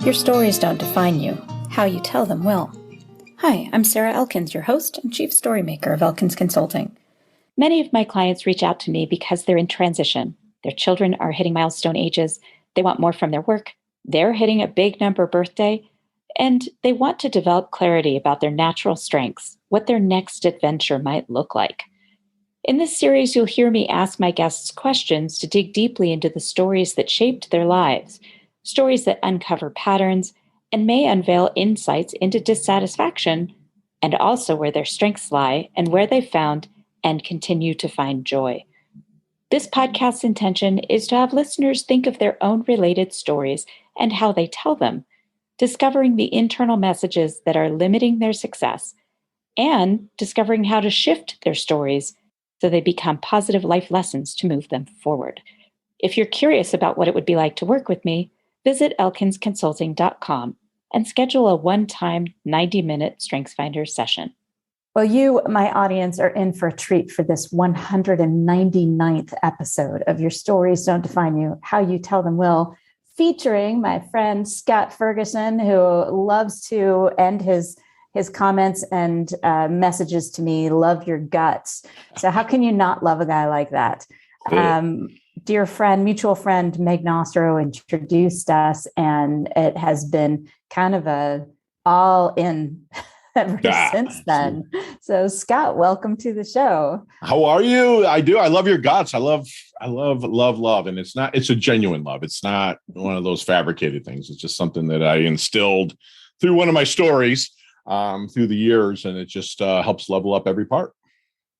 Your stories don't define you. How you tell them will. Hi, I'm Sarah Elkins, your host and chief storymaker of Elkins Consulting. Many of my clients reach out to me because they're in transition. Their children are hitting milestone ages. They want more from their work. They're hitting a big number birthday. And they want to develop clarity about their natural strengths, what their next adventure might look like. In this series, you'll hear me ask my guests questions to dig deeply into the stories that shaped their lives, stories that uncover patterns and may unveil insights into dissatisfaction, and also where their strengths lie and where they found and continue to find joy. This podcast's intention is to have listeners think of their own related stories and how they tell them, discovering the internal messages that are limiting their success, and discovering how to shift their stories so they become positive life lessons to move them forward. If you're curious about what it would be like to work with me, visit elkinsconsulting.com and schedule a one-time 90-minute StrengthsFinder session. Well, you, my audience, are in for a treat for this 199th episode of Your Stories Don't Define You, How You Tell Them Will, featuring my friend Scott Ferguson, who loves to end his comments and messages to me, love your guts. So how can you not love a guy like that? Dear friend, mutual friend, Meg Nostro introduced us, and it has been kind of a all in ever since then. So Scott, welcome to the show. How are you? I love your guts. I love. And it's a genuine love. It's not one of those fabricated things. It's just something that I instilled through one of my stories through the years, and it just helps level up every part.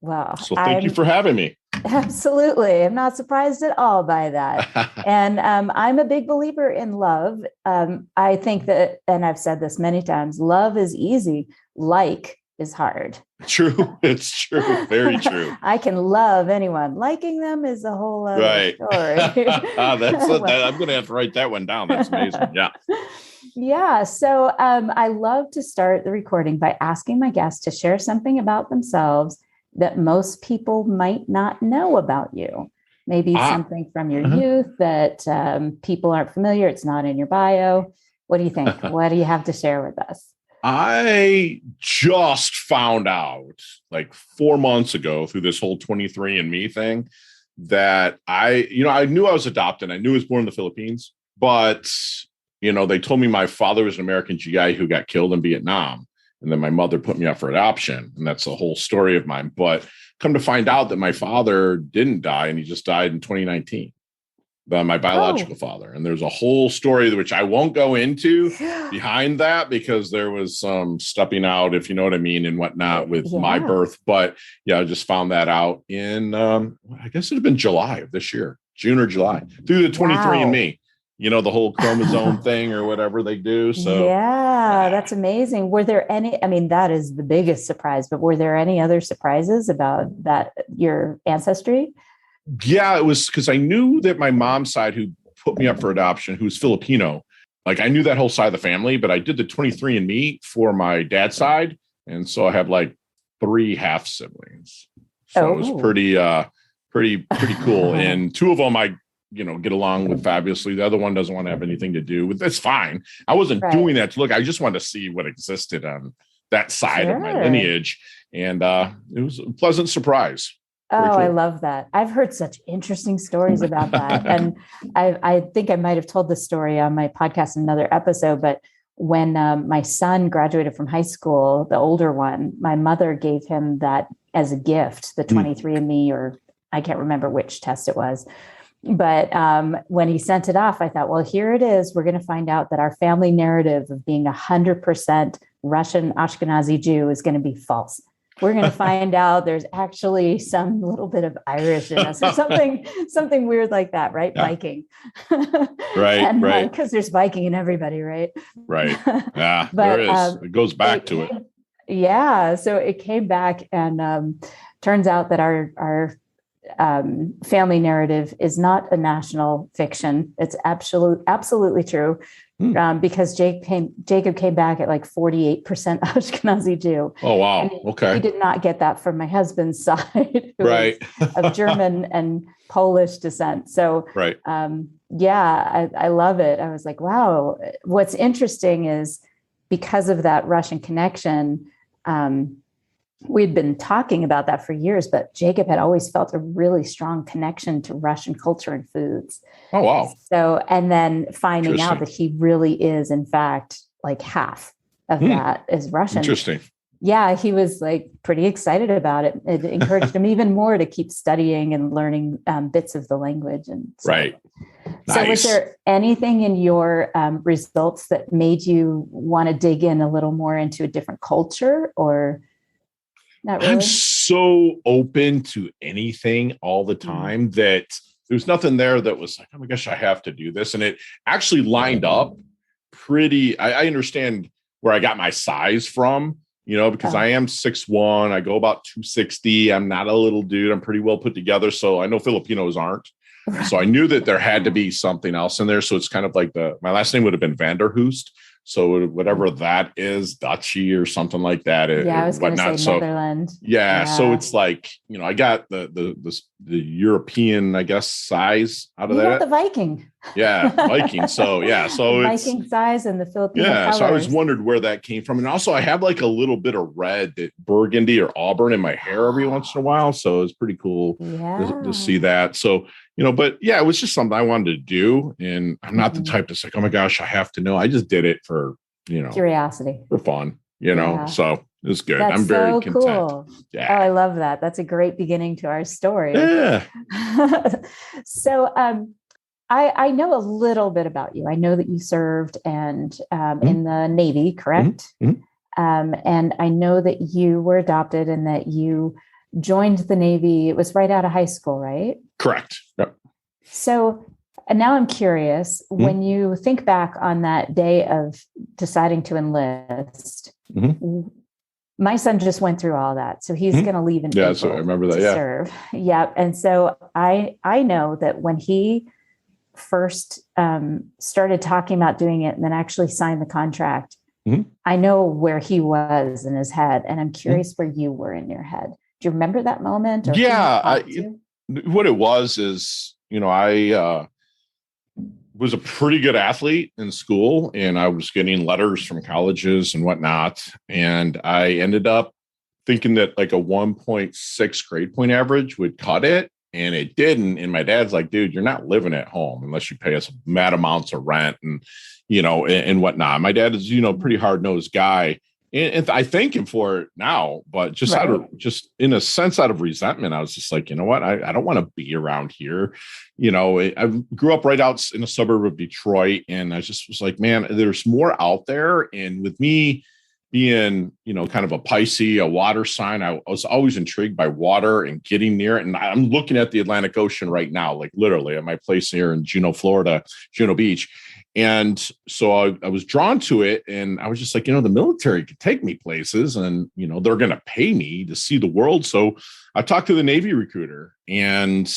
Wow. So thank you for having me. Absolutely. I'm not surprised at all by that. And I'm a big believer in love. I think that, and I've said this many times, love is easy. Like is hard. True. It's true. Very true. I can love anyone. Liking them is a whole other story. I'm going to have to write that one down. That's amazing. Yeah. Yeah. So I love to start the recording by asking my guests to share something about themselves that most people might not know about you. Maybe something from your youth that people aren't familiar. It's not in your bio. What do you think? What do you have to share with us? I just found out like 4 months ago through this whole 23andMe thing that I knew I was adopted. I knew I was born in the Philippines, but they told me my father was an American GI who got killed in Vietnam. And then my mother put me up for adoption. And that's the whole story of mine. But come to find out that my father didn't die, and he just died in 2019. My biological father. And there's a whole story which I won't go into behind that, because there was some stepping out, if you know what I mean, and whatnot with my birth. But I just found that out in, I guess it'd have been July of this year, June or July, through the 23andMe. The whole chromosome thing or whatever they do. So that's amazing. Were there any, that is the biggest surprise, but were there any other surprises about that, your ancestry? Yeah, it was because I knew that my mom's side, who put me up for adoption, who's Filipino, like I knew that whole side of the family, but I did the 23andMe for my dad's side. And so I have like 3 half siblings. So it was pretty cool. And 2 of them I get along with fabulously. The other one doesn't want to have anything to do with. That's fine. I wasn't doing that to look. I just wanted to see what existed on that side of my lineage. And it was a pleasant surprise. Cool. I love that. I've heard such interesting stories about that. And I think I might have told this story on my podcast in another episode, but when my son graduated from high school, the older one, my mother gave him that as a gift, the 23andMe, or I can't remember which test it was. But when he sent it off, I thought, well, here it is. We're going to find out that our family narrative of being 100% Russian Ashkenazi Jew is going to be false. We're going to find out there's actually some little bit of Irish in us or something weird like that, right? Yeah. Viking. Right. Because there's Viking in everybody, right? Right. Yeah, but, there is. It goes back to it. Yeah. So it came back, and turns out that our family narrative is not a national fiction. It's absolutely true. Because Jacob came back at like 48% Ashkenazi Jew. Oh, wow. And Okay. he did not get that from my husband's side, who Right. is of German and Polish descent. So, right. I love it. I was like, wow. What's interesting is because of that Russian connection, we'd been talking about that for years, but Jacob had always felt a really strong connection to Russian culture and foods. Oh, wow. So, and then finding out that he really is, in fact, like half of that is Russian. Interesting. Yeah, he was like pretty excited about it. It encouraged him even more to keep studying and learning bits of the language. And so, right. So nice. Was there anything in your results that made you want to dig in a little more into a different culture, or not really? I'm so open to anything all the time that there's nothing there that was like, oh my gosh, I have to do this. And it actually lined up pretty. I understand where I got my size from, because I am 6'1", I go about 260. I'm not a little dude. I'm pretty well put together. So I know Filipinos aren't. Right. So I knew that there had to be something else in there. So it's kind of like my last name would have been Vanderhoost. So whatever that is, Dutchy or something like that. I was going to say Netherlands. Yeah. So it's like, I got the European, I guess, size out of that. You got the Viking. Yeah. Viking. So yeah. So the Viking size and the Filipino colors. So I always wondered where that came from. And also I have like a little bit of red, burgundy or auburn in my hair every once in a while. So it's pretty cool to see that. So, but yeah, it was just something I wanted to do. And I'm not the type that's like, oh my gosh, I have to know. I just did it for, curiosity, for fun, so it's good. That's I'm very so content. Cool. Yeah. Oh, I love that. That's a great beginning to our story. Yeah. So, I know a little bit about you. I know that you served in the Navy, correct? Mm-hmm. And I know that you were adopted and that you joined the Navy. It was right out of high school, right? Correct. Yep. So, and now I'm curious, when you think back on that day of deciding to enlist, my son just went through all that. So he's going to leave in April so I remember that, to serve. Yeah. And so I know that when he first started talking about doing it and then actually signed the contract, I know where he was in his head. And I'm curious where you were in your head. Do you remember that moment? Or what it was is, I was a pretty good athlete in school and I was getting letters from colleges and whatnot. And I ended up thinking that like a 1.6 grade point average would cut it. And it didn't. And my dad's like, dude, you're not living at home unless you pay us mad amounts of rent and, and whatnot. My dad is, pretty hard nosed guy. And I thank him for it now, but just in a sense, out of resentment, I was just like, you know what? I don't want to be around here. I grew up right out in a suburb of Detroit, and I just was like, man, there's more out there. And with me being, kind of a Pisces, a water sign, I was always intrigued by water and getting near it. And I'm looking at the Atlantic Ocean right now, like literally at my place here in Juneau, Florida, Juneau Beach. And so I was drawn to it, and I was just like, the military could take me places and, they're going to pay me to see the world. So I talked to the Navy recruiter, and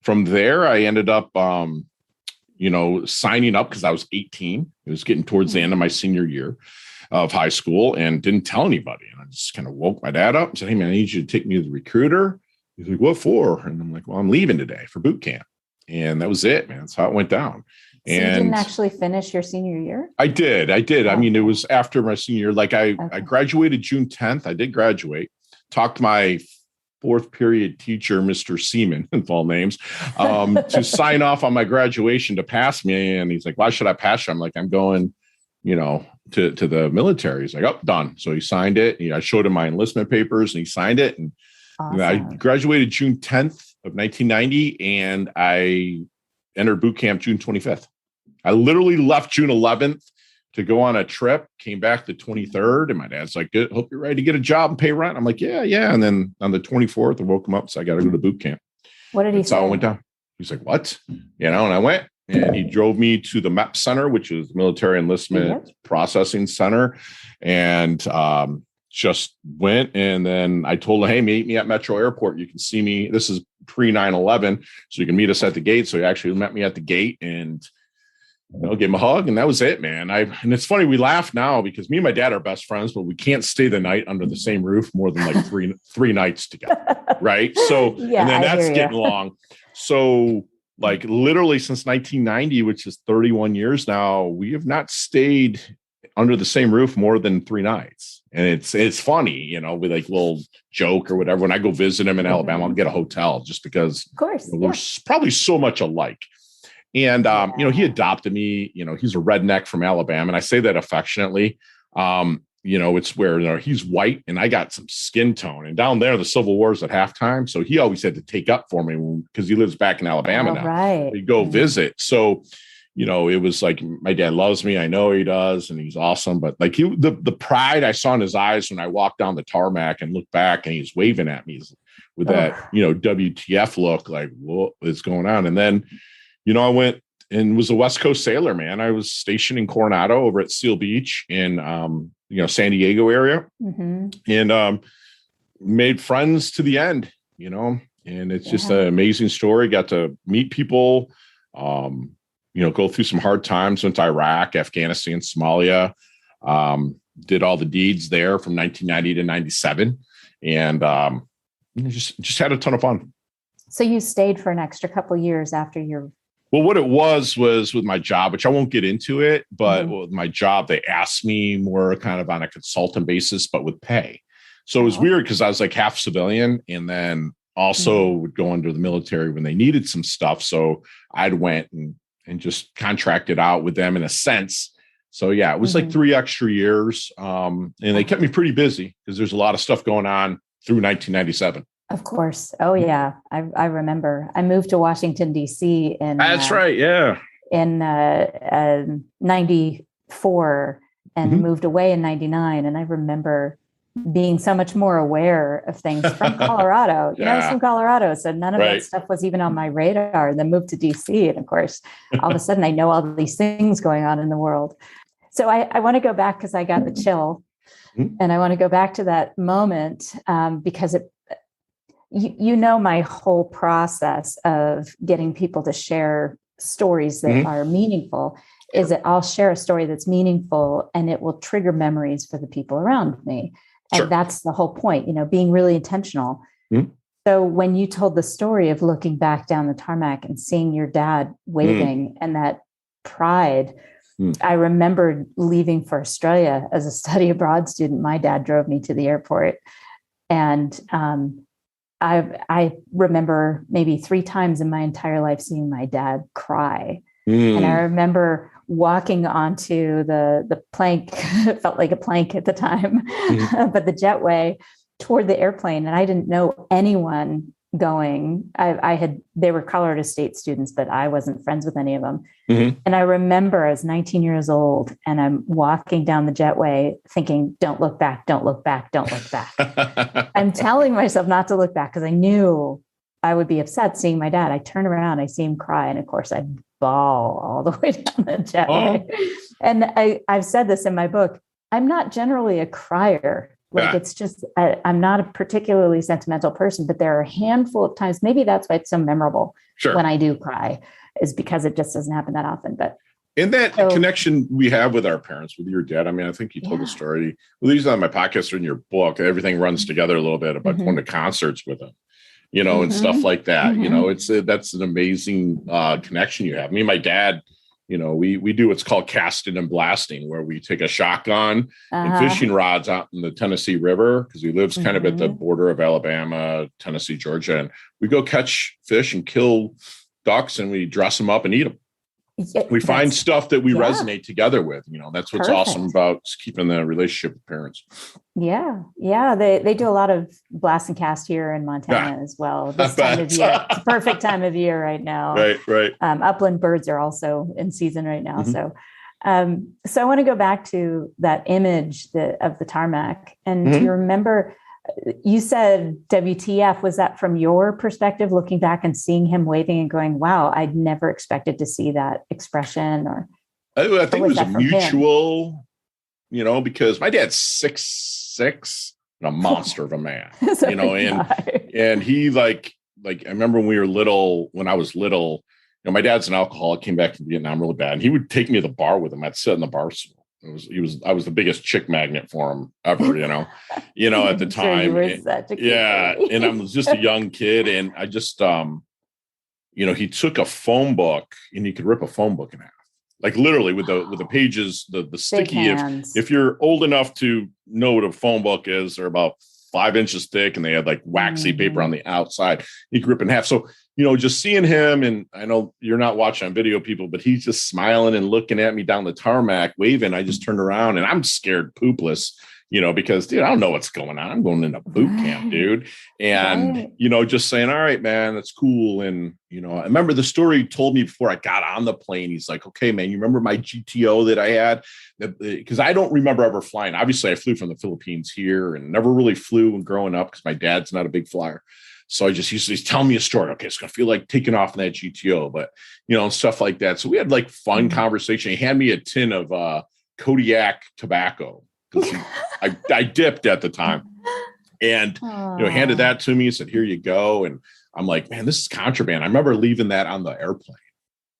from there I ended up, signing up because I was 18. It was getting towards the end of my senior year of high school and didn't tell anybody. And I just kind of woke my dad up and said, hey man, I need you to take me to the recruiter. He's like, what for? And I'm like, well, I'm leaving today for boot camp. And that was it, man. That's how it went down. So you didn't actually finish your senior year? I did. Okay. I mean, it was after my senior year. Like I graduated June 10th. I did graduate. Talked to my fourth period teacher, Mr. Seaman, in all names, to sign off on my graduation to pass me. And he's like, why should I pass you? I'm like, I'm going, to the military. He's like, oh, done. So he signed it. I showed him my enlistment papers and he signed it. And awesome. I graduated June 10th of 1990. And I entered boot camp June 25th. I literally left June 11th to go on a trip, came back the 23rd. And my dad's like, good, hope you're ready to get a job and pay rent. I'm like, yeah. And then on the 24th, I woke him up. So I got to go to boot camp. What did he say? That's how it went down. He's like, what? And I went. And he drove me to the MEP Center, which is Military Enlistment Processing Center, and just went. And then I told him, hey, meet me at Metro Airport. You can see me. This is pre 9/11, so you can meet us at the gate. So he actually met me at the gate and gave him a hug, and that was it, man. And it's funny, we laugh now because me and my dad are best friends, but we can't stay the night under the same roof more than like three nights together, right? So, yeah, and then that's getting long. So, like literally since 1990, which is 31 years now, we have not stayed under the same roof more than 3 nights. And it's funny, we like will joke or whatever. When I go visit him in Alabama, I'll get a hotel just because of course, we're probably so much alike. And, he adopted me, he's a redneck from Alabama. And I say that affectionately. It's where, he's white and I got some skin tone, and down there, the Civil War's at halftime. So he always had to take up for me because he lives back in Alabama now. Right. We go visit. So, it was like, my dad loves me. I know he does. And he's awesome. But like the pride I saw in his eyes when I walked down the tarmac and looked back and he's waving at me with that, WTF look, like, what is going on? And then, I went and was a West Coast sailor, man. I was stationed in Coronado over at Seal Beach in, San Diego area, and made friends to the end, and it's just an amazing story. Got to meet people, go through some hard times, went to Iraq, Afghanistan, Somalia, did all the deeds there from 1990 to 97. And just had a ton of fun. So you stayed for an extra couple of years after your... Well, what it was with my job, which I won't get into it, but with my job, they asked me more kind of on a consultant basis, but with pay. So it was weird because I was like half civilian and then also would go under the military when they needed some stuff. So I'd went and just contracted out with them in a sense. So yeah, it was like 3 extra years. And they kept me pretty busy because there's a lot of stuff going on through 1997. Of course. Oh yeah. I remember I moved to Washington, DC in, that's right. Yeah. In 94 and moved away in 99. And I remember being so much more aware of things from Colorado. I was from Colorado. So none of that stuff was even on my radar. And then moved to DC. And of course, all of a sudden I know all these things going on in the world. So I want to go back because I got the chill. And I want to go back to that moment because my whole process of getting people to share stories that are meaningful is that I'll share a story that's meaningful and it will trigger memories for the people around me. And that's the whole point, being really intentional. So when you told the story of looking back down the tarmac and seeing your dad waving and that pride, I remembered leaving for Australia as a study abroad student. My dad drove me to the airport. And I remember maybe 3 times in my entire life seeing my dad cry. And I remember walking onto the plank, it felt like a plank at the time, but the jetway toward the airplane. And I didn't know anyone going. They were Colorado State students, but I wasn't friends with any of them. And I remember I was 19 years old and I'm walking down the jetway thinking, don't look back, don't look back, don't look back. I'm telling myself not to look back because I knew I would be upset seeing my dad. I turn around, I see him cry. And of course I bawl all the way down the jetway. And I've said this in my book. I'm not generally a crier. It's just, I'm not a particularly sentimental person, but there are a handful of times, maybe that's why it's so memorable when I do cry, is because it just doesn't happen that often. But and that connection we have with our parents, with your dad. I mean, I think you told the story. Well, these on my podcast or in your book, everything runs together a little bit about going to concerts with them, and stuff like that. That's an amazing connection you have. Me and my dad, we do what's called casting and blasting, where we take a shotgun and fishing rods out in the Tennessee River, because he lives kind of at the border of Alabama, Tennessee, Georgia. And we go catch fish and kill ducks and we dress them up and eat them. We find stuff that we resonate together with. That's what's awesome about keeping the relationship with parents. Yeah. Yeah. They do a lot of blast and cast here in Montana as well. This time of year, it's a perfect time of year right now. Right. Upland birds are also in season right now. So I want to go back to that image of the tarmac. And do you remember, you said WTF, was that from your perspective, looking back and seeing him waving and going, wow, I'd never expected to see that expression? Or I think it was a mutual, because my dad's 6'6" and a monster of a man, and he like, I remember when I was little, my dad's an alcoholic, came back from Vietnam really bad. And he would take me to the bar with him. I'd sit in the bar stool. I was the biggest chick magnet for him ever, at the time. Sure, you were such a kid. Yeah. And I was just a young kid. And I just, he took a phone book and you could rip a phone book in half. Like literally with the pages, the sticky, if you're old enough to know what a phone book is, they're about 5 inches thick and they had like waxy paper on the outside. You could rip in half. So, just seeing him, and I know you're not watching on video, people, but he's just smiling and looking at me down the tarmac, waving. I just turned around and I'm scared poopless, because, dude, I don't know what's going on. I'm going into boot camp, dude. And, just saying, all right, man, that's cool. And, I remember the story he told me before I got on the plane. He's like, okay, man, you remember my GTO that I had? Because I don't remember ever flying. Obviously, I flew from the Philippines here and never really flew when growing up because my dad's not a big flyer. So he's telling me a story. Okay, it's going to feel like taking off in that GTO, but, and stuff like that. So we had like fun conversation. He handed me a tin of Kodiak tobacco. I dipped at the time and, handed that to me and said, here you go. And I'm like, man, this is contraband. I remember leaving that on the airplane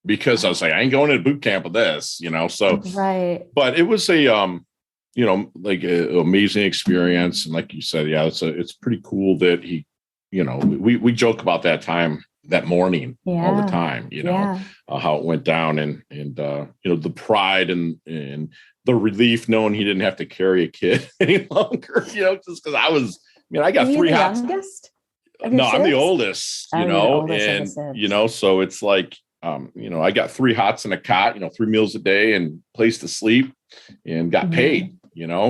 because I was like, I ain't going to boot camp with this, so, right. But it was a, like an amazing experience. And like you said, yeah, it's pretty cool that he, we joke about that morning all the time, how it went down and the pride and the relief knowing he didn't have to carry a kid any longer, just because I got 3 hots. Youngest? No, I'm the oldest, and, so it's like, I got 3 hots and a cot, 3 meals a day and place to sleep and got paid.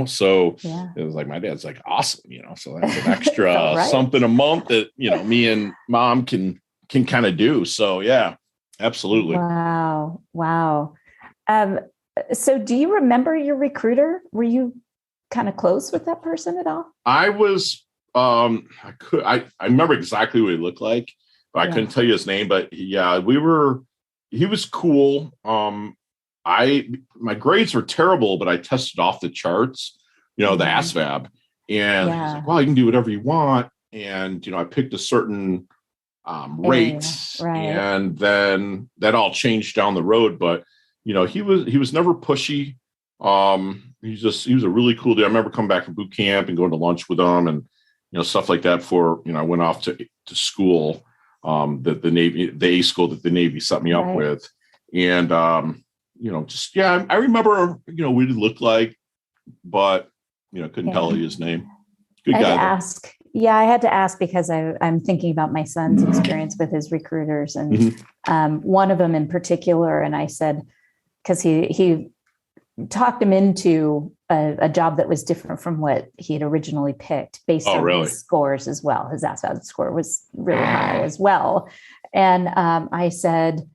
So it was like, my dad's like, awesome, so that's an extra right. something a month that, me and mom can kind of do. So yeah, absolutely. Wow. So do you remember your recruiter? Were you kind of close with that person at all? I was, I remember exactly what he looked like, but I couldn't tell you his name, but he was cool. My grades were terrible, but I tested off the charts, the ASVAB, and he's like, well, you can do whatever you want. And, I picked a certain rate, and then that all changed down the road. But, he was never pushy. He was a really cool dude. I remember coming back from boot camp and going to lunch with him and, stuff like that before, I went off to school, the A school that the Navy set me up with. And, I remember, what he looked like, but, couldn't tell you his name. Good guy. I had to ask because I'm thinking about my son's experience with his recruiters and one of them in particular. And I said, because he talked him into a job that was different from what he had originally picked based on his scores as well. His ASVAB score was really high as well. And I said,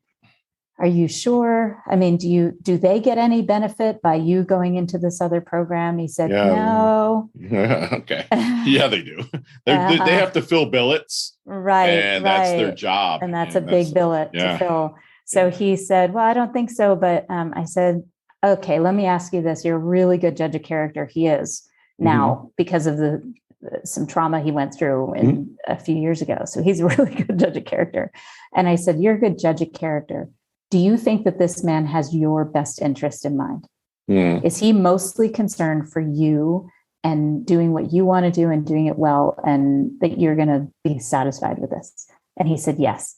are you sure? I mean, do they get any benefit by you going into this other program? He said, no. Okay. Yeah, they do. They have to fill billets. Right. And that's their job. And that's a big billet to fill. So he said, well, I don't think so. But I said, okay, let me ask you this. You're a really good judge of character. He is now because of some trauma he went through a few years ago. So he's a really good judge of character. And I said, you're a good judge of character. Do you think that this man has your best interest in mind? Is he mostly concerned for you and doing what you want to do and doing it well, and that you're going to be satisfied with this? And he said, yes.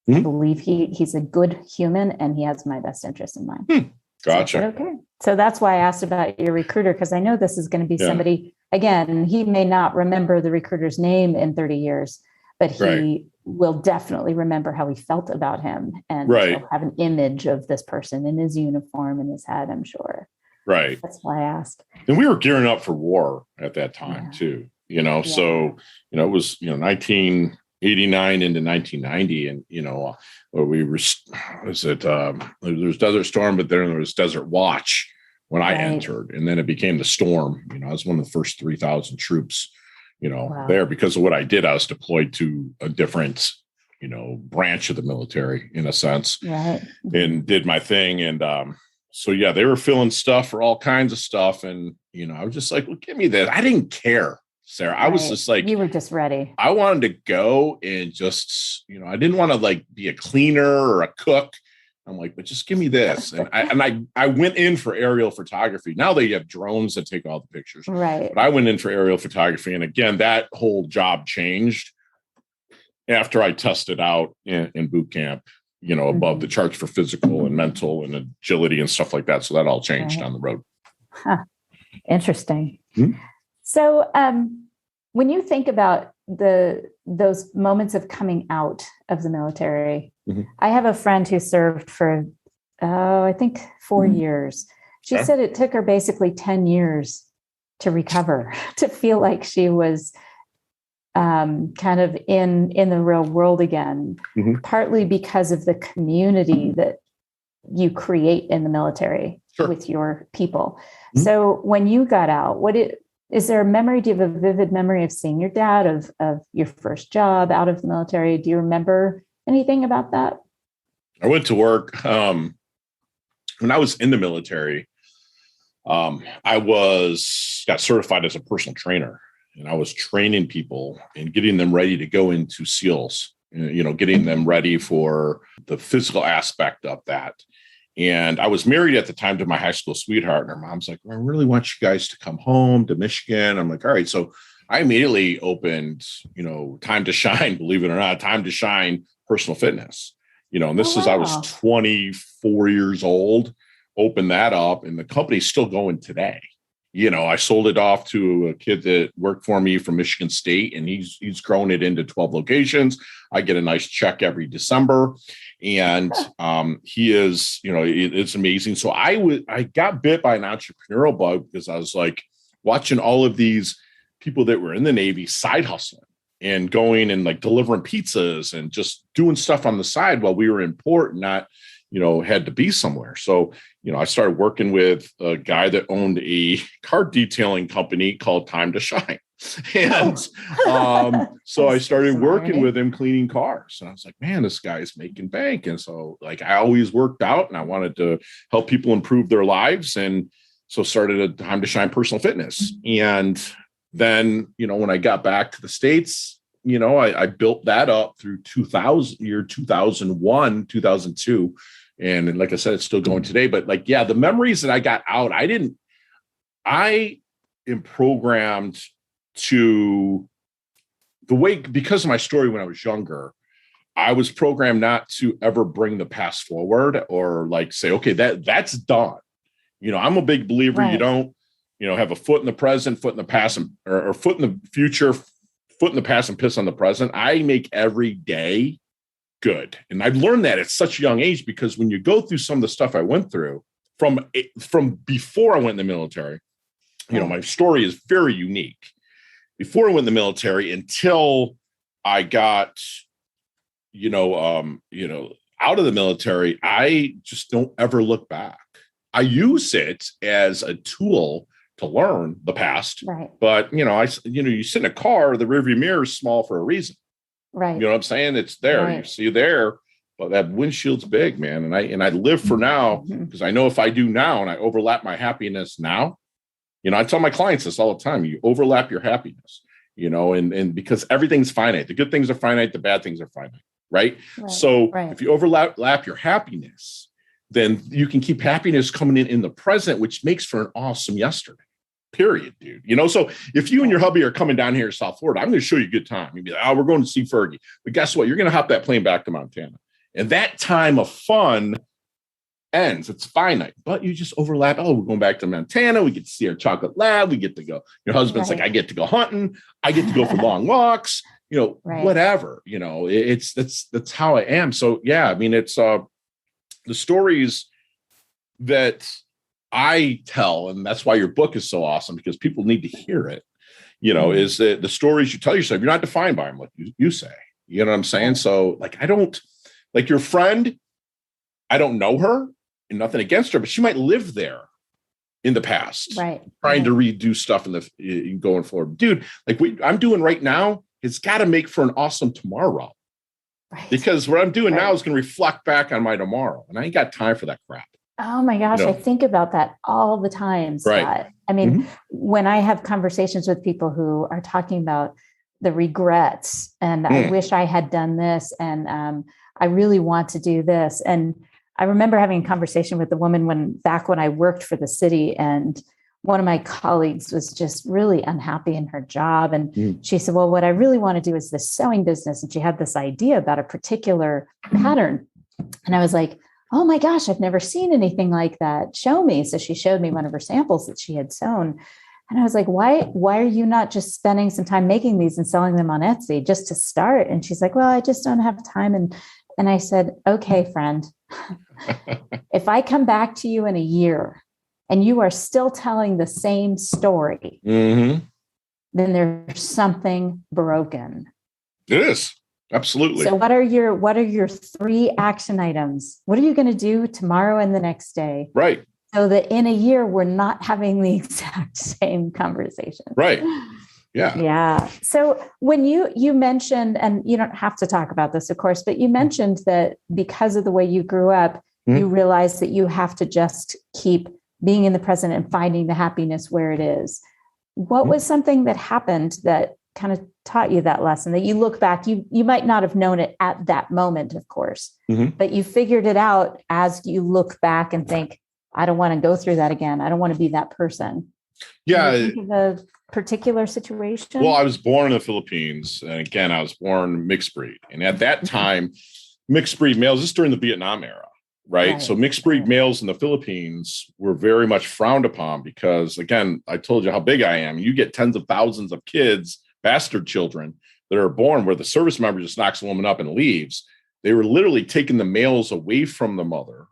I believe he's a good human and he has my best interest in mind. Gotcha. So okay. So that's why I asked about your recruiter, because I know this is going to be somebody, again, he may not remember the recruiter's name in 30 years, but he will definitely remember how he felt about him, and he'll have an image of this person in his uniform in his head, I'm sure. Right. That's why I asked. And we were gearing up for war at that time too, so, it was, 1989 into 1990. And, where we were, there was Desert Storm, but then there was Desert Watch when I entered, and then it became the Storm. I was one of the first 3,000 troops there because of what I did. I was deployed to a different, branch of the military in a sense, and did my thing. And so, they were filling stuff for all kinds of stuff. And, I was just like, well, give me that. I didn't care. Sarah. I was just like, you were just ready. I wanted to go and just, I didn't want to like be a cleaner or a cook. I'm like, but just give me this. And I went in for aerial photography. Now they have drones that take all the pictures. Right. But I went in for aerial photography. And again, that whole job changed after I tested out in boot camp, above the charts for physical and mental and agility and stuff like that. So that all changed on the road. Huh. Interesting. Mm-hmm. So when you think about those moments of coming out of the military, mm-hmm. I have a friend who served for, I think 4 years. She said it took her basically 10 years to recover, to feel like she was kind of in the real world again, mm-hmm. partly because of the community that you create in the military with your people. Mm-hmm. So when you got out, is there a memory? Do you have a vivid memory of seeing your dad, of your first job out of the military? Do you remember anything about that? I went to work when I was in the military. I got certified as a personal trainer, and I was training people and getting them ready to go into SEALs, getting them ready for the physical aspect of that. And I was married at the time to my high school sweetheart, and her mom's like, well, I really want you guys to come home to Michigan. I'm like, all right. So I immediately opened, Time to Shine, believe it or not, Time to Shine personal fitness, and this is, I was 24 years old, opened that up, and the company's still going today. I sold it off to a kid that worked for me from Michigan State, and he's grown it into 12 locations. I get a nice check every December, and he is, it's amazing. So I got bit by an entrepreneurial bug because I was like watching all of these people that were in the Navy side hustling and going and like delivering pizzas and just doing stuff on the side while we were in port and not, had to be somewhere. So, I started working with a guy that owned a car detailing company called Time to Shine. And so I started working with him cleaning cars. And I was like, man, this guy's making bank. And so like I always worked out and I wanted to help people improve their lives. And so started a Time to Shine personal fitness. And then, when I got back to the States, I built that up through 2001, 2002. And like I said, it's still going today. But like, yeah, the memories that I got out, I am programmed to the way, because of my story when I was younger, I was programmed not to ever bring the past forward or like say, okay, that's done. I'm a big believer. Right. You don't, have a foot in the present, foot in the past, or foot in the future, foot in the past and piss on the present. I make every day good. And I've learned that at such a young age, because when you go through some of the stuff I went through from before I went in the military, my story is very unique. Before I went in the military until I got, out of the military, I just don't ever look back. I use it as a tool to learn the past. Right. But, you sit in a car, the rearview mirror is small for a reason. Right. You know what I'm saying? It's there. Right. You see there, but that windshield's big, man. And I live for now, because I know if I do now and I overlap my happiness now, I tell my clients this all the time, you overlap your happiness, and because everything's finite. The good things are finite. The bad things are finite. Right. So if you overlap your happiness, then you can keep happiness coming in the present, which makes for an awesome yesterday. Period, dude. So if you and your hubby are coming down here to South Florida, I'm going to show you a good time. You'd be like, oh, we're going to see Fergie. But guess what? You're going to hop that plane back to Montana. And that time of fun ends. It's finite. But you just overlap. Oh, we're going back to Montana. We get to see our chocolate lab. We get to go. Your husband's like, I get to go hunting. I get to go for long walks. Whatever. That's how I am. So yeah, I mean, it's the stories that I tell, and that's why your book is so awesome, because people need to hear it, is that the stories you tell yourself, you're not defined by them, like you say, you know what I'm saying? So like, I don't, like your friend, I don't know her and nothing against her, but she might live there in the past, trying to redo stuff in going forward. Dude, like what I'm doing right now, it's got to make for an awesome tomorrow. Because what I'm doing now is going to reflect back on my tomorrow, and I ain't got time for that crap. Oh my gosh, I think about that all the time, Scott. Right. I mean, when I have conversations with people who are talking about the regrets and I wish I had done this and I really want to do this. And I remember having a conversation with a woman back when I worked for the city, and one of my colleagues was just really unhappy in her job. And she said, well, what I really want to do is this sewing business. And she had this idea about a particular pattern. And I was like, oh my gosh, I've never seen anything like that. Show me. So she showed me one of her samples that she had sewn. And I was like, why are you not just spending some time making these and selling them on Etsy just to start? And she's like, well, I just don't have time. And I said, okay, friend, if I come back to you in a year and you are still telling the same story, then there's something broken. It is. Absolutely. So what are your 3 action items? What are you going to do tomorrow and the next day? Right. So that in a year, we're not having the exact same conversation. Right. Yeah. Yeah. So when you mentioned, and you don't have to talk about this, of course, but you mentioned that because of the way you grew up, you realized that you have to just keep being in the present and finding the happiness where it is. What was something that happened that kind of taught you that lesson, that you look back, you might not have known it at that moment, of course, but you figured it out as you look back and think, I don't want to go through that again. I don't want to be that person. Yeah. Can you think of a particular situation? Well, I was born in the Philippines. And again, I was born mixed breed. And at that time, mixed breed males, this is during the Vietnam era, right? So mixed breed males in the Philippines were very much frowned upon because, again, I told you how big I am. You get tens of thousands of kids, bastard children that are born where the service member just knocks a woman up and leaves. They were literally taking the males away from the mother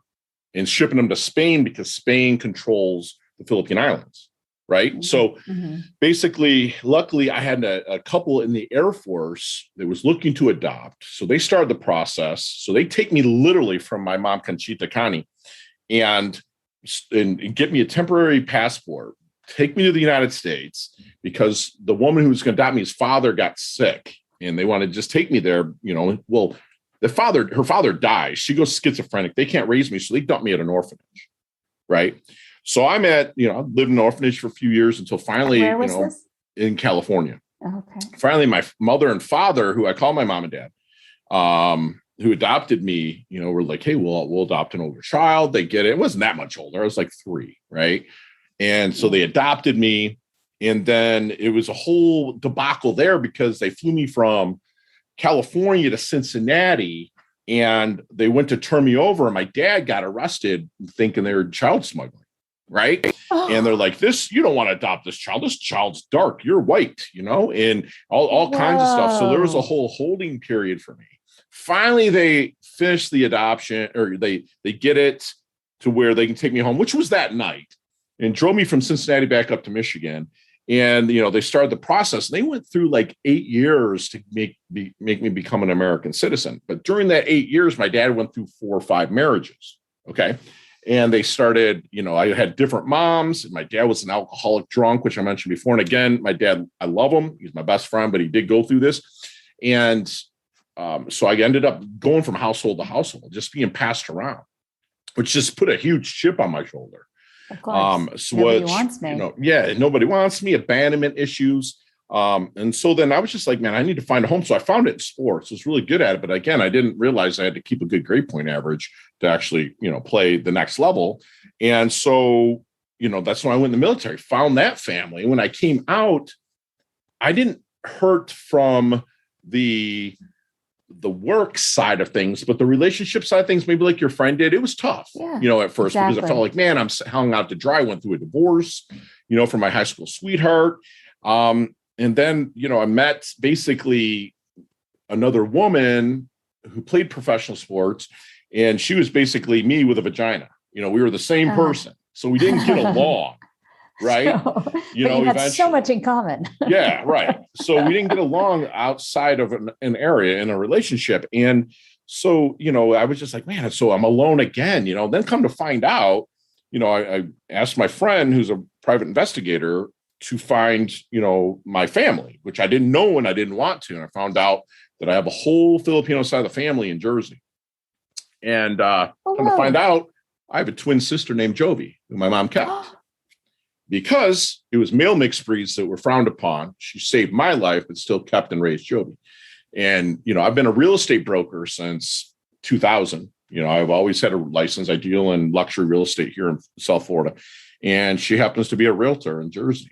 and shipping them to Spain because Spain controls the Philippine Islands, right? So basically, luckily, I had a couple in the Air Force that was looking to adopt. So they started the process. So they take me literally from my mom, Conchita Cani, and get me a temporary passport, take me to the United States, because the woman who was going to adopt me, his father got sick and they wanted to just take me there. Well, her father dies. She goes schizophrenic. They can't raise me. So they dump me at an orphanage. Right. So I lived in an orphanage for a few years until finally, this? In California. Okay. Finally, my mother and father, who I call my mom and dad, who adopted me, were like, hey, we'll adopt an older child. They get it. It wasn't that much older. I was like 3. Right. And so they adopted me. And then it was a whole debacle there because they flew me from California to Cincinnati and they went to turn me over. And my dad got arrested thinking they were child smuggling. Right. And they're like, you don't want to adopt this child. This child's dark. You're white, and all kinds of stuff. So there was a whole holding period for me. Finally, they finish the adoption, or they get it to where they can take me home, which was that night, and drove me from Cincinnati back up to Michigan. And, they started the process. They went through like 8 years to make me become an American citizen. But during that 8 years, my dad went through 4 or 5 marriages. Okay. And they started, I had different moms. My dad was an alcoholic drunk, which I mentioned before. And again, my dad, I love him. He's my best friend, but he did go through this. And so I ended up going from household to household, just being passed around, which just put a huge chip on my shoulder. Of course. So nobody wants me. Nobody wants me, abandonment issues. And so then I was just like, man, I need to find a home. So I found it in sports. I was really good at it. But again, I didn't realize I had to keep a good grade point average to actually, play the next level. And so, that's when I went in the military, found that family. When I came out, I didn't hurt from the work side of things, but the relationship side of things, maybe like your friend did, it was tough, at first, because I felt like, man, I'm hung out to dry. I went through a divorce, from my high school sweetheart. And then, I met basically another woman who played professional sports, and she was basically me with a vagina. We were the same person, so we didn't get along. Right. But you had so much in common. Yeah. Right. So we didn't get along outside of an area in a relationship. And so, I was just like, man, so I'm alone again, then come to find out, I asked my friend who's a private investigator to find, my family, which I didn't know and I didn't want to. And I found out that I have a whole Filipino side of the family in Jersey. And come to find out, I have a twin sister named Jovi, who my mom kept. Because it was male mixed breeds that were frowned upon. She saved my life, but still kept and raised Jovi. And, I've been a real estate broker since 2000. I've always had a license. I deal in luxury real estate here in South Florida. And she happens to be a realtor in Jersey.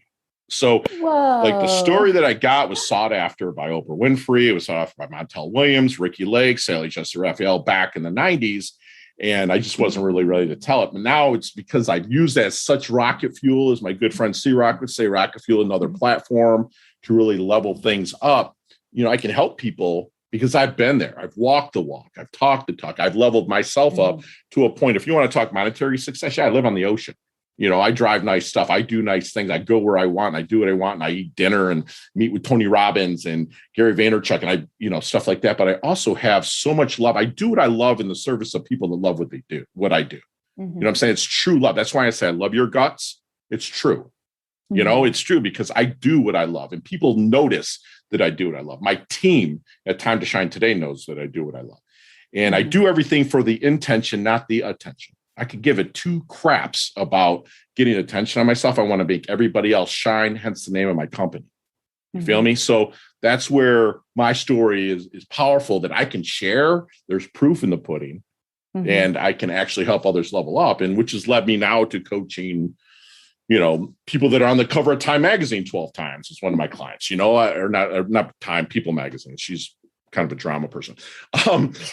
So like the story that I got was sought after by Oprah Winfrey. It was sought after by Montel Williams, Ricky Lake, Sally Jesse Raphael back in the 90s. And I just wasn't really ready to tell it. But now it's because I've used that as such rocket fuel, as my good friend C-Rock would say, rocket fuel, another platform to really level things up. I can help people because I've been there. I've walked the walk. I've talked the talk. I've leveled myself up to a point. If you want to talk monetary success, I live on the ocean. I drive nice stuff. I do nice things. I go where I want. I do what I want. And I eat dinner and meet with Tony Robbins and Gary Vaynerchuk and stuff like that. But I also have so much love. I do what I love in the service of people that love what they do, what I do. You know what I'm saying? It's true love. That's why I say I love your guts. It's true. It's true because I do what I love and people notice that I do what I love. My team at Time to Shine today knows that I do what I love. And I do everything for the intention, not the attention. I could give it two craps about getting attention on myself. I want to make everybody else shine, hence the name of my company. You feel me? So that's where my story is powerful that I can share. There's proof in the pudding and I can actually help others level up. And which has led me now to coaching, people that are on the cover of Time Magazine 12 times. It's one of my clients, or not Time, People Magazine. She's kind of a drama person,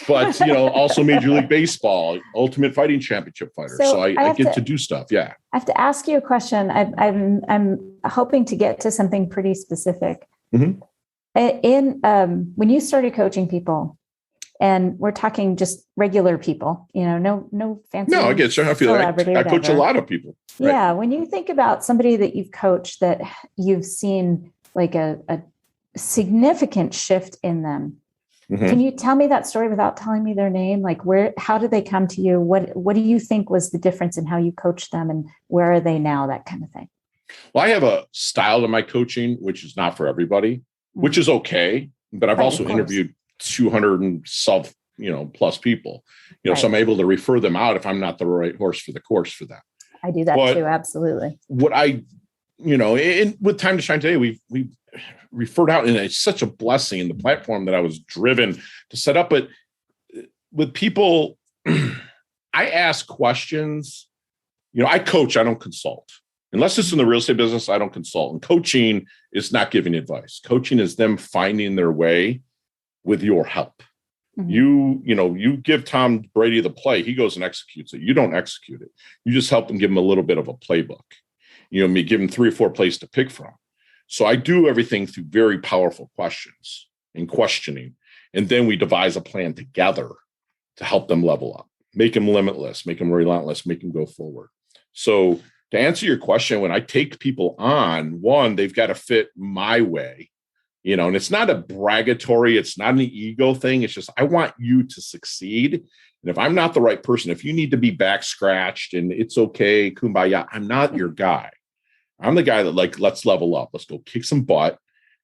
but also Major League Baseball, Ultimate Fighting Championship fighter. So I get to do stuff. Yeah, I have to ask you a question. I'm hoping to get to something pretty specific. When you started coaching people, and we're talking just regular people, no fancy. No, I get you. I feel like I coach a lot of people. Right? Yeah, when you think about somebody that you've coached that you've seen like a significant shift in them. Can you tell me that story without telling me their name? Like how did they come to you? What do you think was the difference in how you coached them and where are they now? That kind of thing. Well, I have a style to my coaching, which is not for everybody, which is okay. But I've also interviewed 200 and plus people, so I'm able to refer them out if I'm not the right horse for the course for that. I do that too. Absolutely. What with Time to Shine today, we've referred out, and it's such a blessing in the platform that I was driven to set up. But with people, I ask questions. I coach, I don't consult. Unless it's in the real estate business, I don't consult. And coaching is not giving advice. Coaching is them finding their way with your help. You give Tom Brady the play, he goes and executes it. You don't execute it. You just help him, give him a little bit of a playbook. Give him 3 or 4 plays to pick from. So I do everything through very powerful questions and questioning. And then we devise a plan together to help them level up, make them limitless, make them relentless, make them go forward. So to answer your question, when I take people on, one, they've got to fit my way, and it's not a bragatory, it's not an ego thing. It's just, I want you to succeed. And if I'm not the right person, if you need to be back scratched and it's okay, kumbaya, I'm not your guy. I'm the guy that let's level up. Let's go kick some butt.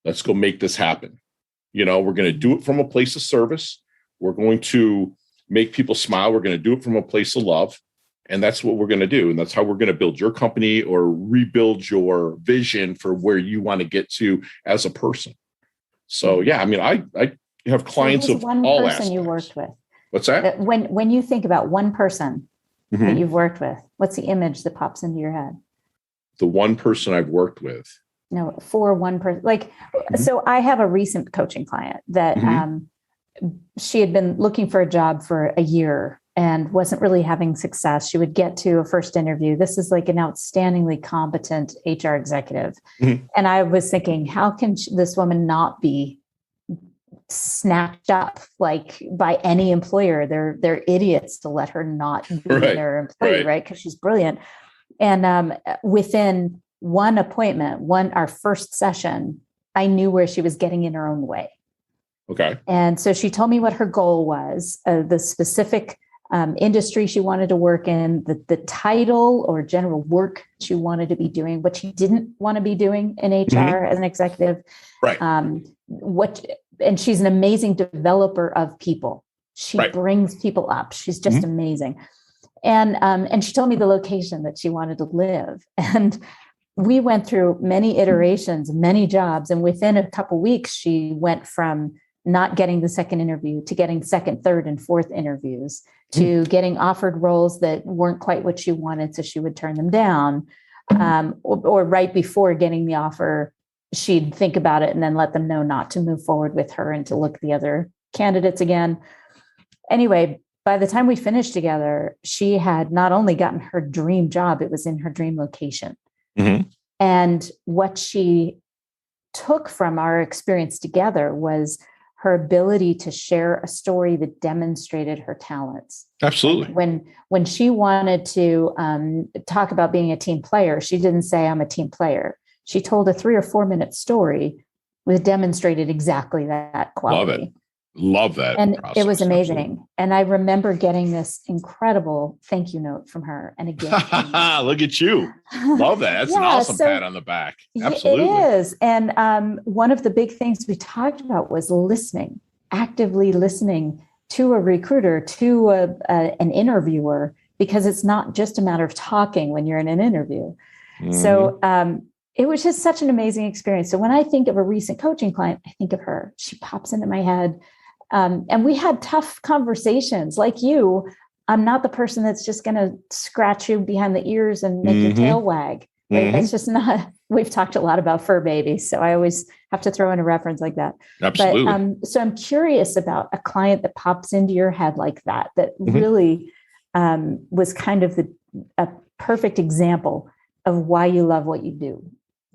Let's go make this happen. We're going to do it from a place of service. We're going to make people smile. We're going to do it from a place of love. And that's what we're going to do. And that's how we're going to build your company or rebuild your vision for where you want to get to as a person. So, yeah, I have clients of all aspects. You worked with. What's that? When you think about one person that you've worked with, what's the image that pops into your head? The one person I've worked with. No, for one person. So I have a recent coaching client that she had been looking for a job for a year and wasn't really having success. She would get to a first interview. This is like an outstandingly competent HR executive. And I was thinking, how can this woman not be snatched up by any employer? They're idiots to let her not be their employee, right? Because she's brilliant. And within one appointment, our first session, I knew where she was getting in her own way. Okay. And so she told me what her goal was, the specific industry she wanted to work in, the title or general work she wanted to be doing, what she didn't want to be doing in HR as an executive. Right. And she's an amazing developer of people. She brings people up. She's just amazing. And she told me the location that she wanted to live. And we went through many iterations, many jobs. And within a couple of weeks, she went from not getting the second interview to getting second, third, and fourth interviews to getting offered roles that weren't quite what she wanted. So she would turn them down. Or right before getting the offer, she'd think about it and then let them know not to move forward with her and to look at the other candidates again. Anyway, by the time we finished together, she had not only gotten her dream job, it was in her dream location. Mm-hmm. And what she took from our experience together was her ability to share a story that demonstrated her talents. Absolutely. When she wanted to talk about being a team player, she didn't say, I'm a team player. She told a 3 or 4 minute story that demonstrated exactly that quality. Love that. And process. It was amazing. Absolutely. And I remember getting this incredible thank you note from her. And again, look at you. Love that. That's an awesome pat on the back. Absolutely. It is. And one of the big things we talked about was listening, actively listening to a recruiter, to an interviewer, because it's not just a matter of talking when you're in an interview. Mm-hmm. So it was just such an amazing experience. So when I think of a recent coaching client, I think of her. She pops into my head. And we had tough conversations like you. I'm not the person that's just going to scratch you behind the ears and make your tail wag. Right? That's just not, we've talked a lot about fur babies. So I always have to throw in a reference like that. Absolutely. But, so I'm curious about a client that pops into your head like that really was kind of a perfect example of why you love what you do.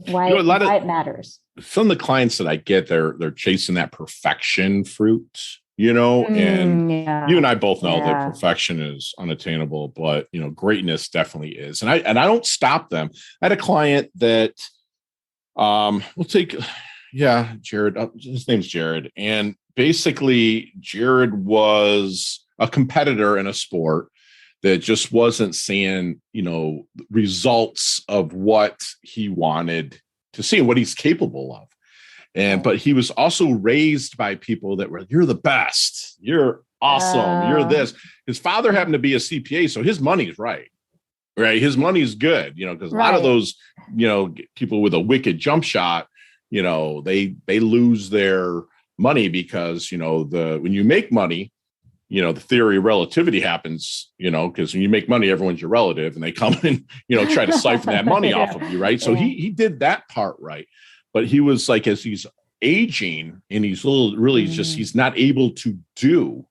Why it matters. Some of the clients that I get, they're chasing that perfection fruit, and you and I both know that perfection is unattainable, but greatness definitely is. And I don't stop them. I had a client that we'll take, Jared. His name's Jared, and basically Jared was a competitor in a sport that just wasn't seeing, results of what he wanted to see and what he's capable of. But he was also raised by people that were, you're the best, you're awesome, you're this. His father happened to be a CPA, so his money's right? His money's good, because a lot of those, people with a wicked jump shot, they lose their money because, when you make money, the theory of relativity happens, because when you make money, everyone's your relative and they come and, try to siphon that money off of you. Right. So he did that part right. But he was like, as he's aging and he's he's not able to do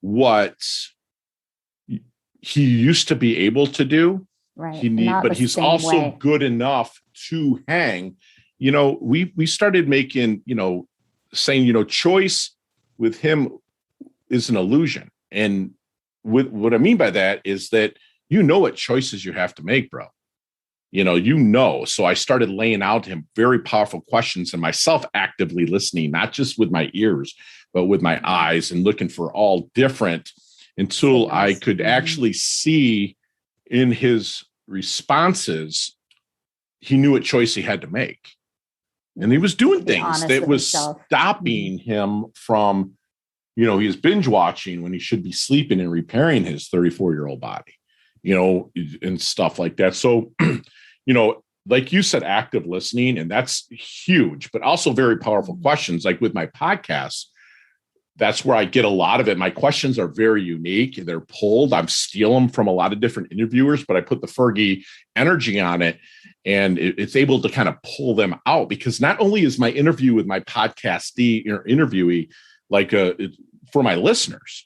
what he used to be able to do. Right. But he's also good enough to hang, we started making, saying, choice with him is an illusion. And what I mean by that is that what choices you have to make, bro. So I started laying out to him very powerful questions and myself actively listening, not just with my ears, but with my eyes and looking for all different until I could actually see in his responses, he knew what choice he had to make. And he was doing things that was stopping him from he was binge watching when he should be sleeping and repairing his 34-year-old body, and stuff like that. So, like you said, active listening, and that's huge, but also very powerful questions. Like with my podcast, that's where I get a lot of it. My questions are very unique. They're pulled. I'm stealing them from a lot of different interviewers, but I put the Fergie energy on it, and it's able to kind of pull them out because not only is my interview with my podcastee or interviewee like for my listeners,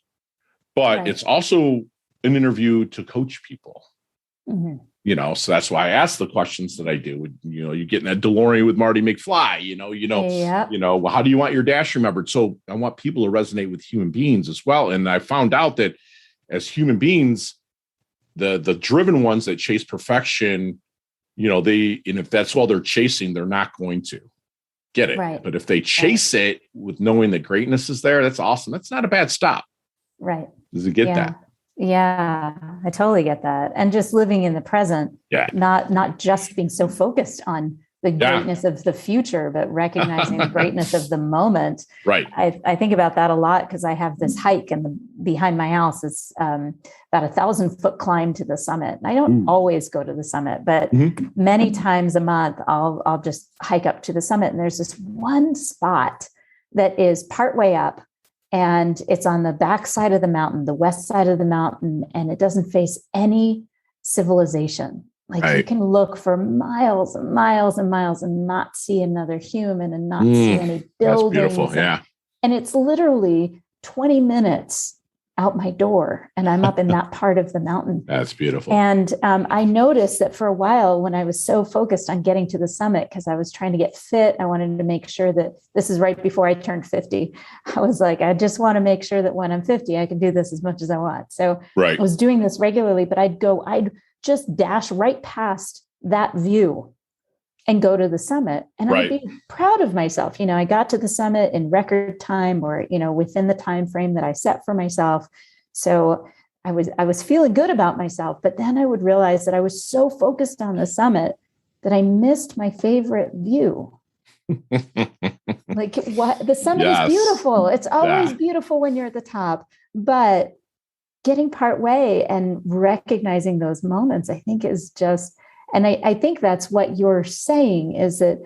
but it's also an interview to coach people, so that's why I ask the questions that I do. You get in that DeLorean with Marty McFly, well, how do you want your dash remembered? So I want people to resonate with human beings as well. And I found out that as human beings, the driven ones that chase perfection, and if that's all they're chasing, they're not going to get it. Right. But if they chase it with knowing that greatness is there, that's awesome. That's not a bad stop. Right. Does it get that? Yeah, I totally get that. And just living in the present, not just being so focused on the greatness of the future, but recognizing the greatness of the moment. Right. I think about that a lot because I have this hike and behind my house is about 1,000-foot climb to the summit. And I don't always go to the summit, but many times a month I'll just hike up to the summit. And there's this one spot that is partway up, and it's on the back side of the mountain, the west side of the mountain, and it doesn't face any civilization. Like you can look for miles and miles and miles and not see another human and not see any buildings. That's beautiful. Yeah. And it's literally 20 minutes out my door and I'm up in that part of the mountain. That's beautiful. And I noticed that for a while when I was so focused on getting to the summit, because I was trying to get fit, I wanted to make sure that this is right before I turned 50. I was like, I just want to make sure that when I'm 50, I can do this as much as I want. So I was doing this regularly, but I'd just dash right past that view and go to the summit. And I'd be proud of myself. You know, I got to the summit in record time or, you know, within the time frame that I set for myself. So I was feeling good about myself, but then I would realize that I was so focused on the summit that I missed my favorite view. Like what the summit is beautiful. It's always beautiful when you're at the top, but getting part way and recognizing those moments, I think is just, and I think that's what you're saying is that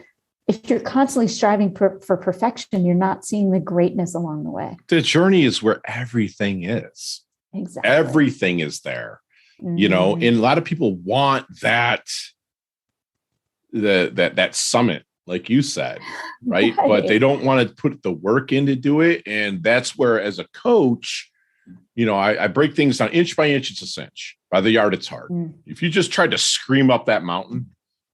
if you're constantly striving for perfection, you're not seeing the greatness along the way. The journey is where everything is. Exactly. Everything is there, you know, and a lot of people want that summit, like you said, right? But they don't want to put the work in to do it. And that's where, as a coach, you know, I break things down inch by inch. It's a cinch. By the yard, it's hard. If you just tried to scream up that mountain,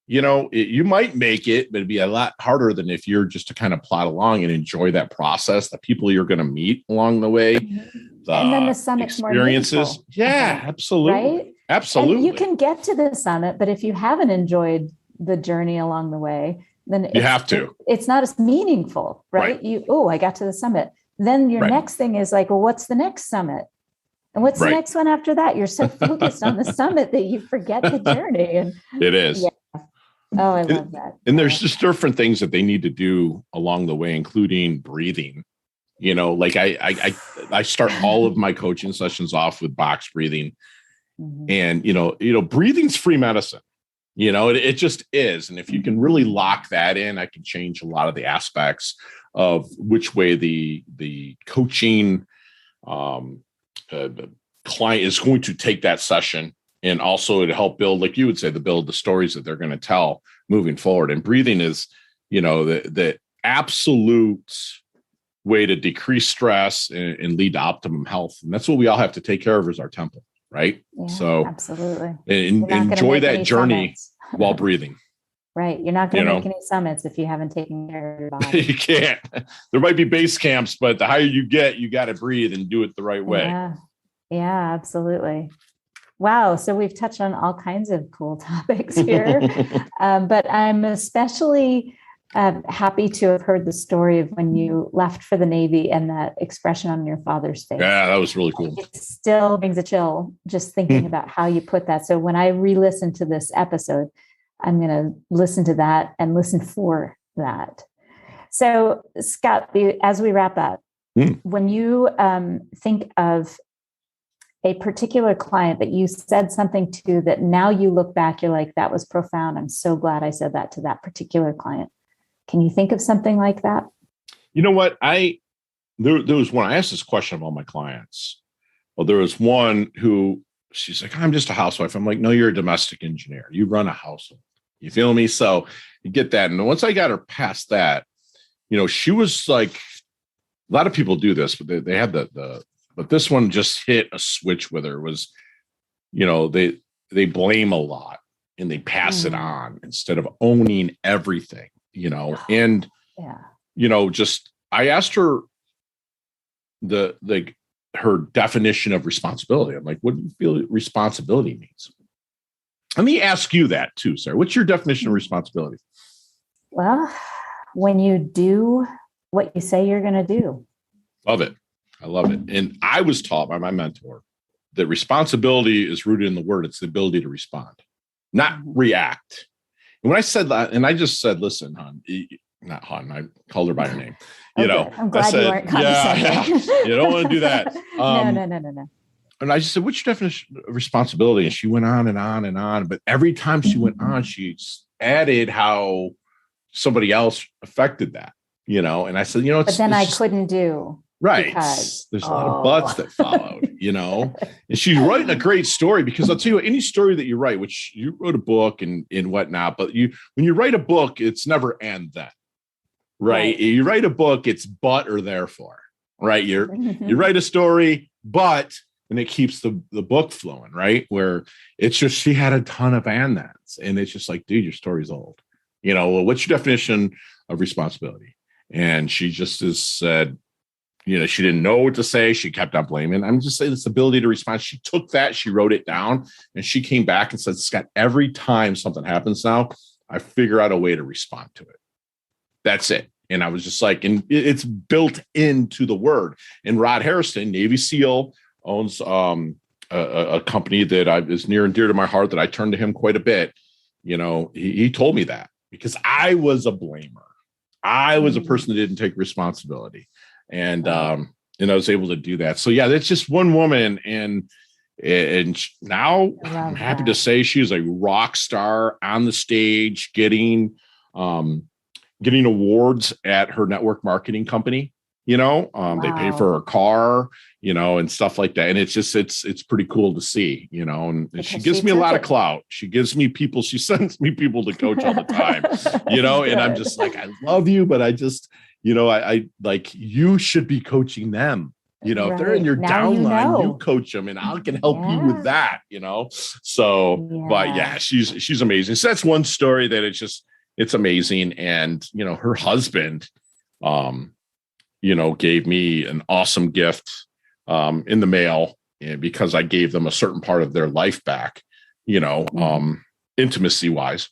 you know, you might make it, but it'd be a lot harder than if you're just to kind of plod along and enjoy that process, the people you're going to meet along the way, and then the summit's experiences. More meaningful. Yeah, absolutely. Right? Absolutely. And you can get to the summit, but if you haven't enjoyed the journey along the way, then you have to. It's not as meaningful, right? I got to the summit. Then your next thing is like, well, what's the next summit? And what's the next one after that? You're so focused on the summit that you forget the journey. And it is. Yeah. Oh, I love that. And there's just different things that they need to do along the way, including breathing. You know, like I start all of my coaching sessions off with box breathing. And, you know, breathing's free medicine. You know, it just is. And if you can really lock that in, I can change a lot of the aspects of which way the coaching the client is going to take that session, and also to help build, like you would say, build the stories that they're going to tell moving forward. And breathing is, you know, the absolute way to decrease stress and lead to optimum health. And that's what we all have to take care of is our temple, right? Yeah, so absolutely. And enjoy that journey while breathing. Right. You're not going to make any summits if you haven't taken care of your body. You can't. There might be base camps, but the higher you get, you got to breathe and do it the right way. Yeah, absolutely. Wow. So we've touched on all kinds of cool topics here, but I'm especially happy to have heard the story of when you left for the Navy and that expression on your father's face. Yeah, that was really cool. It still brings a chill just thinking about how you put that. So when I re-listen to this episode, I'm going to listen to that and listen for that. So Scott, as we wrap up, when you think of a particular client that you said something to that now you look back, you're like, that was profound. I'm so glad I said that to that particular client. Can you think of something like that? You know what? There was one, I asked this question of all my clients. Well, there was one who, she's like, I'm just a housewife. I'm like, no, you're a domestic engineer. You run a household. You feel me? So you get that. And once I got her past that, you know, she was like, a lot of people do this, but they had but this one just hit a switch with her. Was, you know, they blame a lot and they pass it on instead of owning everything, you know, and, you know, just, I asked her her definition of responsibility. I'm like, what do you feel responsibility means? Let me ask you that too, Sarah. What's your definition of responsibility? Well, when you do what you say you're going to do. Love it. I love it. And I was taught by my mentor that responsibility is rooted in the word. It's the ability to respond, not react. And when I said that, and I just said, listen, hon, not hon, I called her by her name. You know, I'm glad you weren't condescending. Yeah, you don't want to do that. No. And I just said, what's your definition of responsibility? And she went on and on and on. But every time she went on, she added how somebody else affected that, you know? And I said, you know, but then I couldn't do. Right. Because, there's a lot of buts that followed, you know, and she's writing a great story because I'll tell you what, any story that you write, which you wrote a book and whatnot, but when you write a book, it's never and then, right? You write a book, it's but or therefore, right? You write a story, but, and it keeps the book flowing, right? Where it's just, she had a ton of and thens and it's just like, dude, your story's old, you know, well, what's your definition of responsibility? And she just has said, you know, she didn't know what to say. She kept on blaming. I'm just saying this ability to respond. She took that, she wrote it down, and she came back and said, Scott, every time something happens now, I figure out a way to respond to it. That's it. And I was just like, and it's built into the word. And Rod Harrison, Navy SEAL, owns a company that is near and dear to my heart that I turn to him quite a bit. You know, he told me that because I was a blamer. I was a person that didn't take responsibility. And I was able to do that. So yeah, that's just one woman. And now I'm happy to say she's a rock star on the stage, getting awards at her network marketing company. You know, they pay for her car, you know, and stuff like that. And it's just, it's pretty cool to see, you know, and she gives me a lot of clout. She gives me people, she sends me people to coach all the time, you know, and I'm just like, I love you, but I just, you know, I like, you should be coaching them, you know, if they're in your downline, you coach them and I can help you with that, you know? So, but yeah, she's amazing. So that's one story that it's amazing. And, you know, her husband, you know, gave me an awesome gift in the mail because I gave them a certain part of their life back, you know, intimacy wise.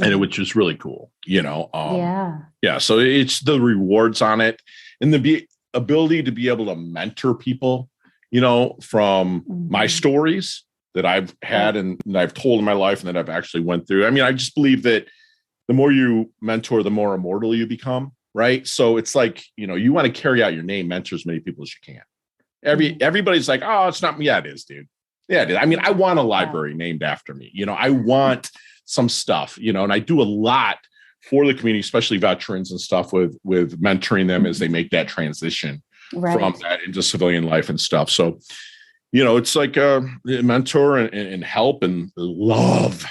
And which is really cool, you know? Yeah. So it's the rewards on it and the ability to be able to mentor people, you know, from my stories that I've had and that I've told in my life and that I've actually went through. I mean, I just believe that the more you mentor, the more immortal you become. Right. So it's like, you know, you want to carry out your name, mentor as many people as you can. Everybody's like, oh, it's not me. Yeah, it is, dude. Yeah, it is. I mean, I want a library named after me. You know, I want some stuff, you know, and I do a lot for the community, especially veterans and stuff with mentoring them as they make that transition from that into civilian life and stuff. So, you know, it's like a mentor and help and love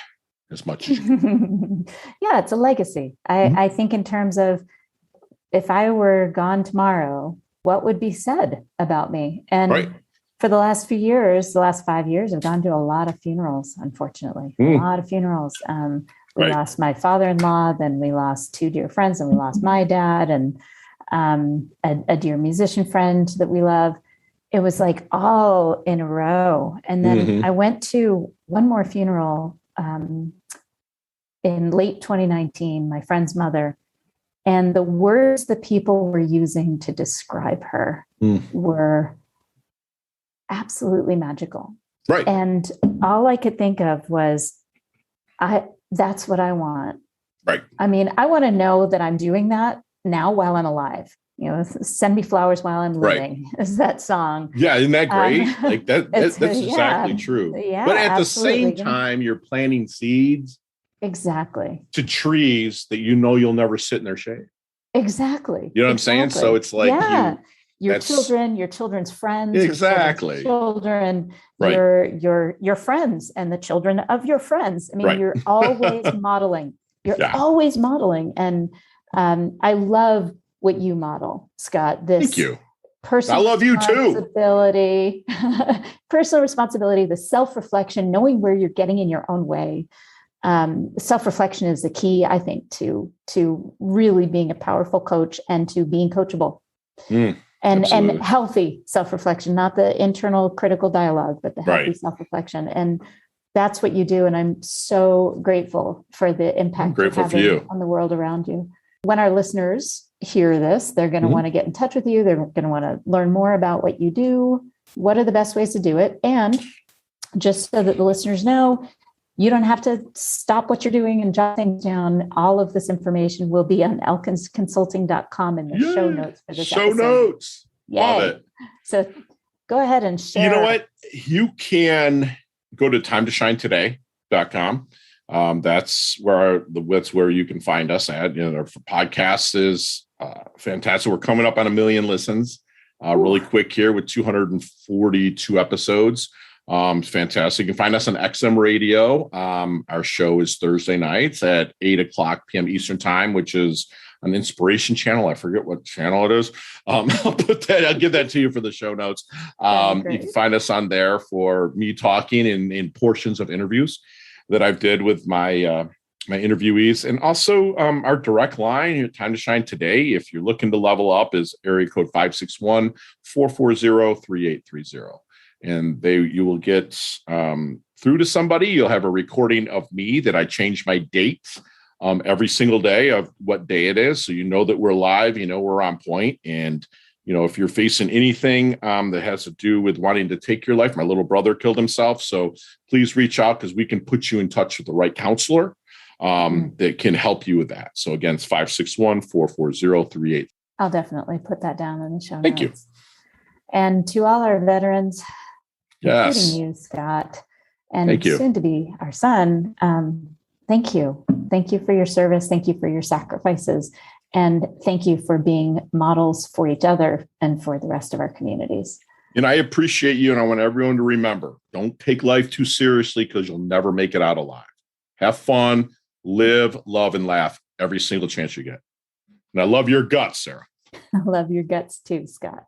as much as you can. Yeah, it's a legacy. I think in terms of if I were gone tomorrow, what would be said about me? And for the last few years, the last 5 years, I've gone to a lot of funerals, unfortunately, a lot of funerals. We lost my father-in-law, then we lost two dear friends, and we lost my dad and a dear musician friend that we love. It was like all in a row. And then I went to one more funeral in late 2019, my friend's mother. And the words that people were using to describe her were absolutely magical. Right. And all I could think of was, that's what I want. Right. I mean, I want to know that I'm doing that now while I'm alive. You know, send me flowers while I'm living is that song. Yeah. Isn't that great? Like that's exactly true. Yeah. But at the same time, you're planting seeds. Exactly. To trees that you know you'll never sit in their shade. Exactly. You know what I'm saying? So it's like your children, your children's friends, exactly. Your children, your friends, and the children of your friends. I mean, you're always modeling. You're always modeling, and I love what you model, Scott. This. Thank you. Personal I love you too. Personal responsibility, the self-reflection, knowing where you're getting in your own way. Self-reflection is the key, I think, to really being a powerful coach and to being coachable. And healthy self-reflection, not the internal critical dialogue, but the healthy self-reflection. And that's what you do. And I'm so grateful for the impact you're having on the world around you. When our listeners hear this, they're going to want to get in touch with you. They're going to want to learn more about what you do. What are the best ways to do it? And just so that the listeners know, You don't have to stop what you're doing and jot things down. All of this information will be on elkinsconsulting.com in the show notes for this show episode. Notes. Yay. Love it. So go ahead and share. You know what? You can go to timetoshinetoday.com. That's where you can find us at. Our podcast is fantastic. We're coming up on 1 million listens really quick here with 242 episodes. It's fantastic. You can find us on XM Radio. Our show is Thursday nights at 8:00 p.m. Eastern time, which is an inspiration channel. I forget what channel it is. I'll give that to you for the show notes. You can find us on there for me talking in portions of interviews that I've did with my interviewees, and also our direct line, Time to Shine Today, if you're looking to level up, is area code 561-440-3830. And you will get through to somebody. You'll have a recording of me that I change my dates every single day of what day it is. So that we're live, we're on point. And, if you're facing anything that has to do with wanting to take your life, my little brother killed himself. So please reach out, because we can put you in touch with the right counselor that can help you with that. So again, it's 561-440-3830. I'll definitely put that down in the show notes. Thank you. And to all our veterans, including you, Scott, and soon to be our son, thank you. Thank you for your service. Thank you for your sacrifices. And thank you for being models for each other and for the rest of our communities. And I appreciate you. And I want everyone to remember, don't take life too seriously, because you'll never make it out alive. Have fun, live, love, and laugh every single chance you get. And I love your guts, Sarah. I love your guts too, Scott.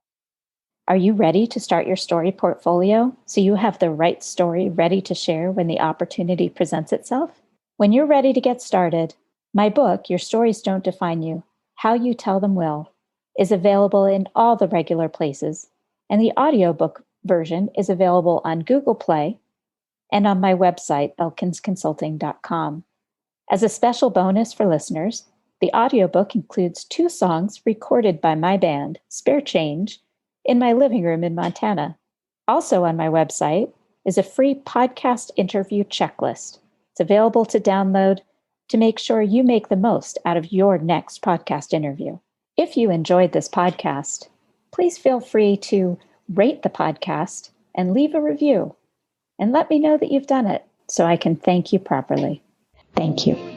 Are you ready to start your story portfolio so you have the right story ready to share when the opportunity presents itself? When you're ready to get started, my book, Your Stories Don't Define You, How You Tell Them Will, is available in all the regular places, and the audiobook version is available on Google Play and on my website, elkinsconsulting.com. As a special bonus for listeners, the audiobook includes 2 songs recorded by my band, Spare Change, in my living room in Montana. Also on my website is a free podcast interview checklist. It's available to download to make sure you make the most out of your next podcast interview. If you enjoyed this podcast, please feel free to rate the podcast and leave a review, and let me know that you've done it so I can thank you properly. Thank you.